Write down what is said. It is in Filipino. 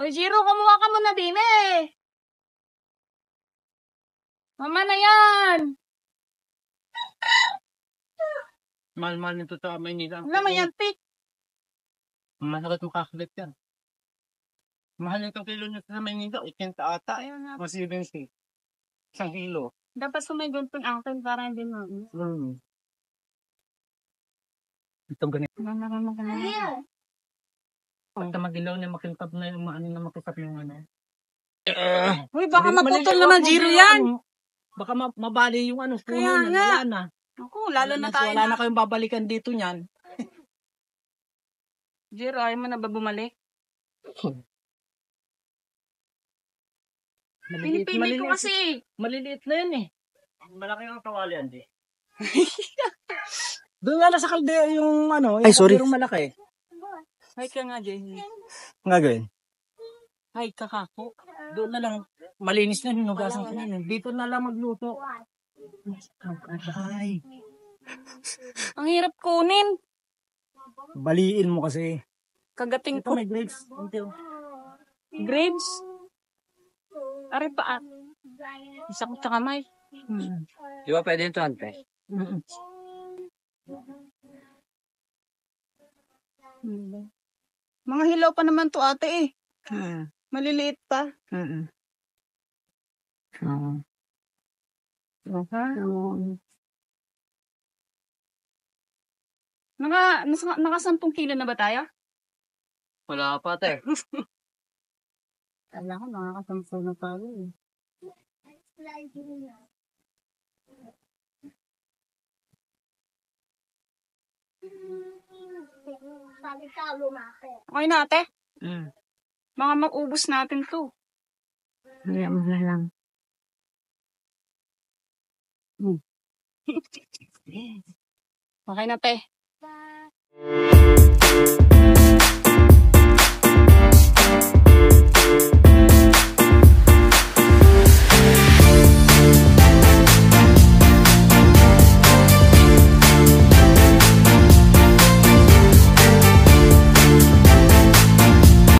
Hoy, Jiro, kumuha ka muna din eh. Mama na yan. Mahal-mahal nito sa Maynila. Ano naman yan, tik? Masakit makakalit yan. Mahal nito kilo nito sa Maynila. 80 ata. Ayun nga. Mas yun si 1 kilo. Dapat sumigunting angkin para hindi mo. Ito ganito. Pagka magilaw na makintab na yung maano na makitap yung ano. Uy, baka maputol naman, Jiro, yan. Baka mabali yung ano. Kaya nga. Wala na. Ako, lalo na tayo Wala na kayong babalikan dito niyan. Jiro, ayaw mo na ba bumalik? Pinipili ko kasi. Maliliit na yan eh. Malaki ang kawali yan di. Doon nga na sa kalde yung ano. Ay, sorry. Yung malaki. Hay ka nga, Jay. Nga gawin? Hay ka kako. Doon na lang. Malinis na hinugasan ko na. Dito na lang magluto. Ay. Ang hirap kunin. Baliin mo kasi. Kagating Ito ko. may grapes. Grapes? Are pa. Isa ko sa kamay. Di ba pwede ito, ante? Mga hilaw pa naman to ate eh. Maliliit pa. Naka 10 kilo na ba tayo? Wala pa, te. Alam ko, nakakasampo na tayo eh. Okay na ate? Mga mag-ubos natin to. Kaya mo na lang. Okay na te.